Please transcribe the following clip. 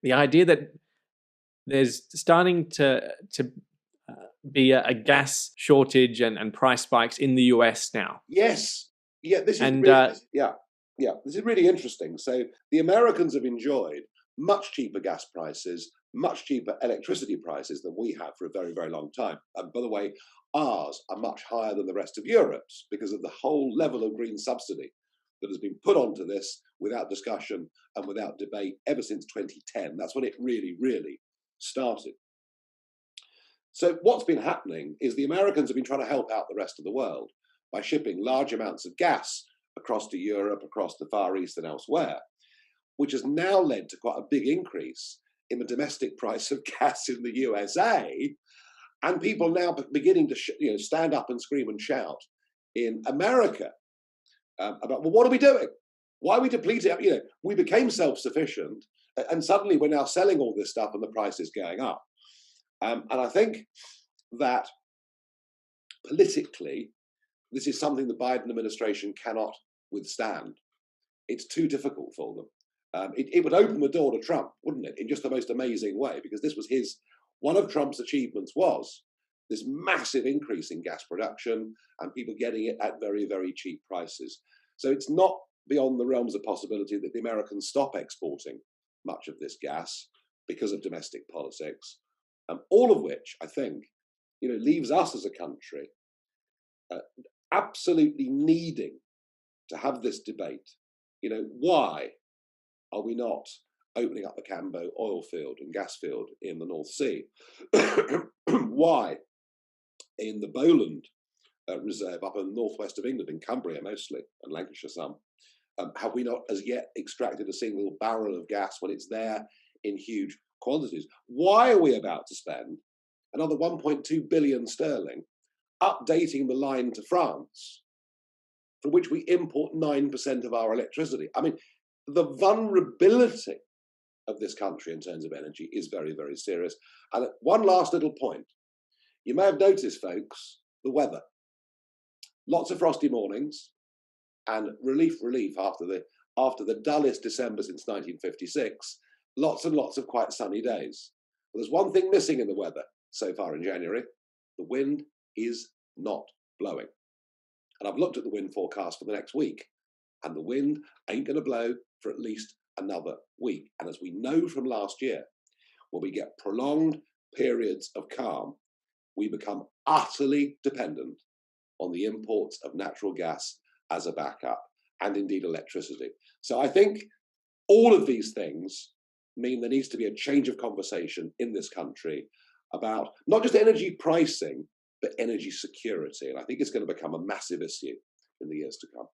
the idea that there's starting to be a gas shortage and price spikes in the US now. Yes. Yeah, this is And really, this is really interesting. So the Americans have enjoyed much cheaper gas prices, much cheaper electricity prices than we have for a very, very long time. And by the way, ours are much higher than the rest of Europe's because of the whole level of green subsidy that has been put onto this without discussion and without debate ever since 2010. That's when it really, really started. So what's been happening is the Americans have been trying to help out the rest of the world by shipping large amounts of gas across to Europe, across the Far East and elsewhere, which has now led to quite a big increase in the domestic price of gas in the USA, and people now beginning to stand up and scream and shout in America about, well, what are we doing? Why are we depleting? We became self-sufficient, and suddenly we're now selling all this stuff, and the price is going up. And I think that politically, this is something the Biden administration cannot withstand. It's too difficult for them. It would open the door to Trump, wouldn't it, in just the most amazing way, because this was one of Trump's achievements was this massive increase in gas production and people getting it at very, very cheap prices. So it's not beyond the realms of possibility that the Americans stop exporting much of this gas because of domestic politics, all of which I think leaves us as a country absolutely needing to have this debate. Why are we not opening up the Cambo oil field and gas field in the North Sea? Why in the Bowland Reserve up in the northwest of England, in Cumbria mostly, and Lancashire some, have we not as yet extracted a single barrel of gas when it's there in huge quantities? Why are we about to spend another 1.2 billion sterling updating the line to France, from which we import 9% of our electricity? I mean, the vulnerability of this country in terms of energy is very, very serious. And one last little point. You may have noticed, folks, the weather. Lots of frosty mornings and relief after the dullest December since 1956. Lots and lots of quite sunny days. But there's one thing missing in the weather so far in January. The wind is not blowing. And I've looked at the wind forecast for the next week, and the wind ain't going to blow for at least another week. And as we know from last year, when we get prolonged periods of calm, we become utterly dependent on the imports of natural gas as a backup, and indeed electricity. So I think all of these things mean there needs to be a change of conversation in this country about not just energy pricing, but energy security. And I think it's going to become a massive issue in the years to come.